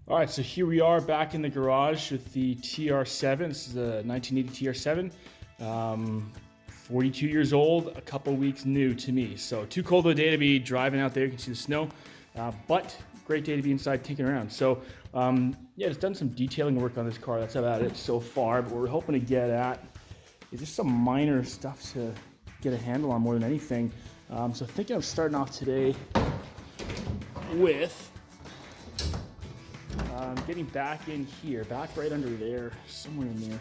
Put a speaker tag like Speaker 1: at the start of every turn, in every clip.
Speaker 1: All right, so here we are back in the garage with the TR7. This is a 1980 TR7. 42 years old, a couple weeks new to me. So too cold of a day to be driving out there. You can see the snow, but great day to be inside tinkering around. So yeah, it's done some detailing work on this car. That's about it so far. But what we're hoping to get at is just some minor stuff to get a handle on more than anything. So thinking of starting off today with getting back in here, back right under there, somewhere in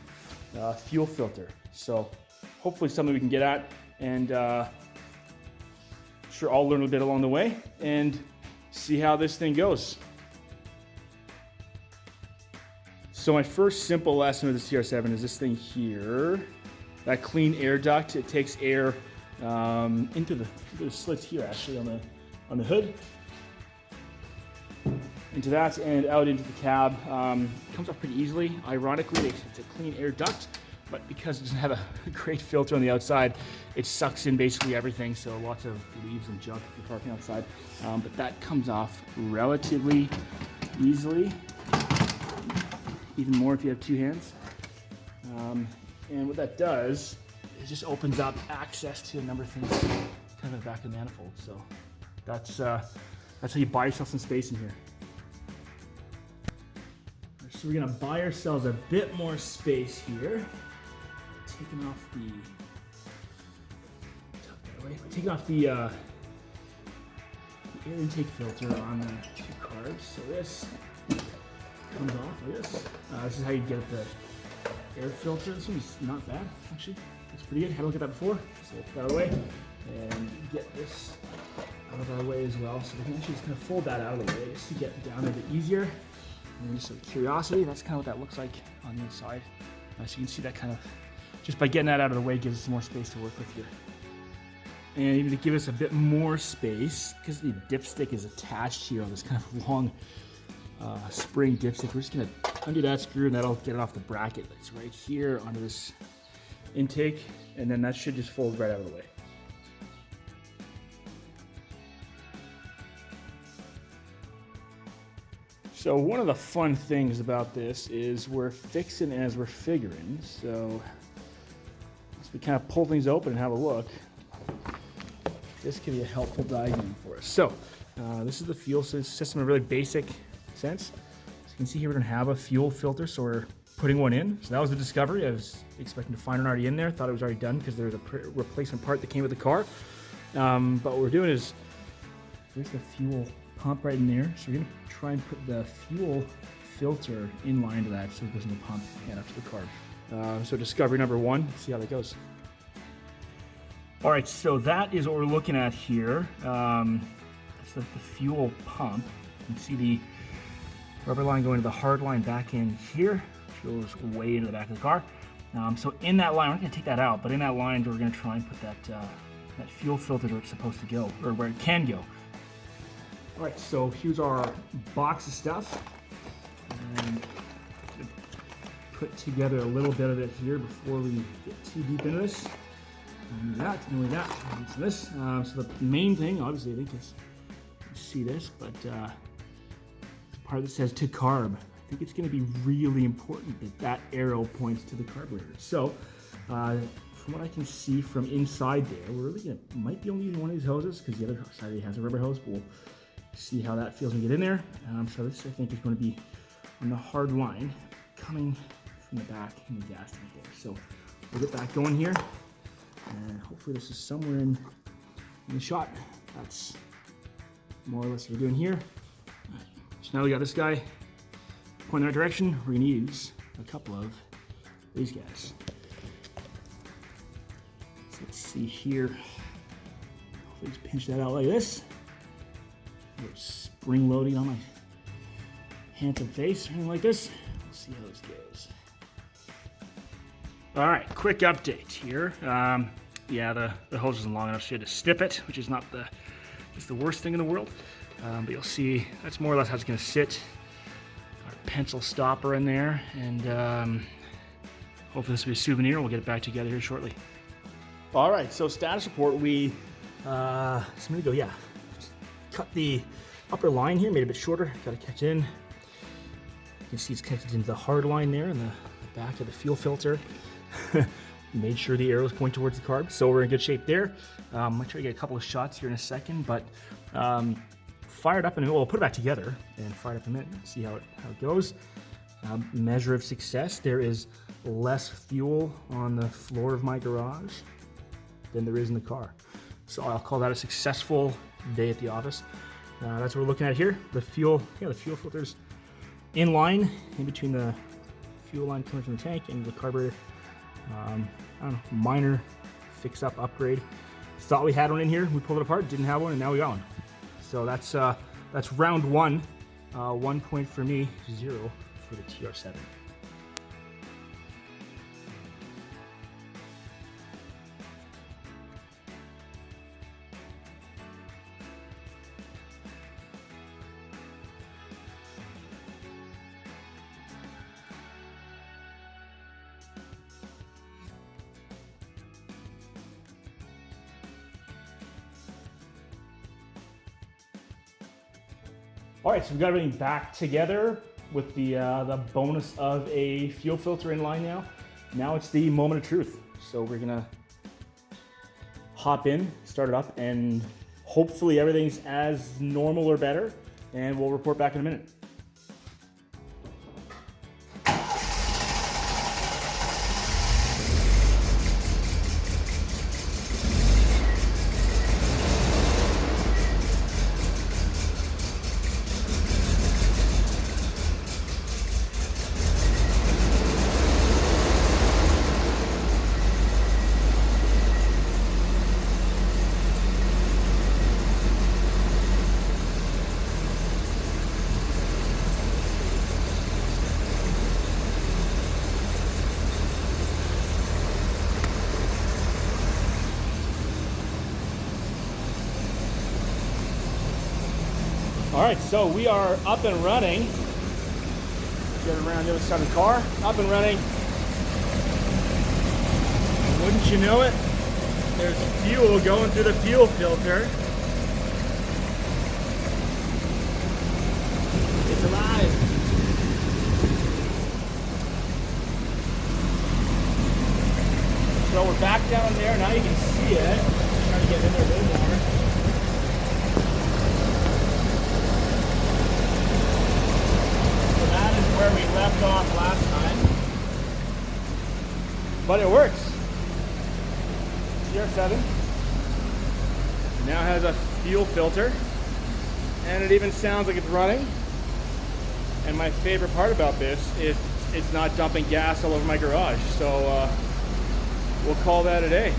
Speaker 1: there, fuel filter. So hopefully something we can get at, and sure I'll learn a bit along the way and see how this thing goes. So my first simple lesson with this TR7 is this thing here, that clean air duct. It takes air into the slits here, actually on the hood, into that and out into the cab. It comes off pretty easily. Ironically, it's a clean air duct, but because it doesn't have a great filter on the outside, it sucks in basically everything. So lots of leaves and junk if you're parking outside. But that comes off relatively easily, even more if you have two hands. And what that does, it just opens up access to a number of things kind of in the back of the manifold. So that's how you buy yourself some space in here. So we're gonna buy ourselves a bit more space here. Taking off the air intake filter on the two carbs. So this comes off like this. This is how you get the air filter. This one's not bad, actually. It's pretty good. Had a look at that before. So put that out of the way and get this out of our way as well. So we can actually just kind of fold that out of the way just to get down a bit easier. And just a curiosity, that's kind of what that looks like on the inside. So you can see that kind of, just by getting that out of the way, gives us some more space to work with here. And even to give us a bit more space, because the dipstick is attached here on this kind of long spring dipstick, we're just gonna undo that screw and that'll get it off the bracket that's right here onto this intake, and then that should just fold right out of the way. So one of the fun things about this is we're fixing as we're figuring. So as we kind of pull things open and have a look, this can be a helpful diagram for us. So this is the fuel system in a really basic sense. As you can see here, we don't have a fuel filter, so we're putting one in. So that was the discovery. I was expecting to find one already in there. Thought it was already done because there was a replacement part that came with the car. But what we're doing is, there's the fuel pump right in there. So we're gonna try and put the fuel filter in line to that so it goes in the pump and up to the carb. So discovery number one, see how that goes. All right, so that is what we're looking at here. It's the fuel pump. You can see the rubber line going to the hard line back in here, which goes way into the back of the car. So in that line, we're not gonna take that out, but in that line, we're gonna try and put that fuel filter where it's supposed to go, or where it can go. All right, so here's our box of stuff. And put together a little bit of it here before we get too deep into this. And that, and only that, and some this. So the main thing, obviously, I think is, you see this, but the part that says to carb. I think it's gonna be really important that that arrow points to the carburetor. So from what I can see from inside there, we're really might be only using one of these hoses because the other side has a rubber hose, but we'll see how that feels when we get in there. So this, I think, is going to be on the hard line coming from the back in the gas tank there. So we'll get that going here, and hopefully this is somewhere in the shot. That's more or less what we're doing here. Right. So now we got this guy pointing in the right direction. We're going to use a couple of these guys. So let's see here. Hopefully just pinch that out like this. Spring loading on my hands and face, anything like this. We'll see how this goes. All right, quick update here. Yeah, the hose isn't long enough, so you had to snip it, which is not the worst thing in the world. But you'll see that's more or less how it's going to sit. Our pencil stopper in there, and hopefully this will be a souvenir. We'll get it back together here shortly. All right, so status report. We so I'm gonna go, cut the upper line here, made it a bit shorter, got to catch in. You can see it's connected into the hard line there in the back of the fuel filter. Made sure the arrows point towards the carb, so we're in good shape there. I'm gonna try to get a couple of shots here in a second, but fire it up and we'll put it back together and fire it up in a minute and see how it goes. Measure of success, there is less fuel on the floor of my garage than there is in the car. So I'll call that a successful day at the office. That's what we're looking at here. The fuel filter's in line, in between the fuel line coming from the tank and the carburetor. I don't know, minor fix-up upgrade. Thought we had one in here, we pulled it apart, didn't have one, and now we got one. So that's round one. 1 point for me, 0 for the TR7. All right, so we've got everything back together with the bonus of a fuel filter in line now. Now it's the moment of truth. So we're gonna hop in, start it up, and hopefully everything's as normal or better, and we'll report back in a minute. All right, so we are up and running. Get around the other side of the car, up and running. Wouldn't you know it, there's fuel going through the fuel filter. It's alive. So we're back down there, now you can see it. Trying to get in there a little more. Where we left off last time, but it works. TR7 now has a fuel filter, and it even sounds like it's running. And my favorite part about this is it's not dumping gas all over my garage. So we'll call that a day.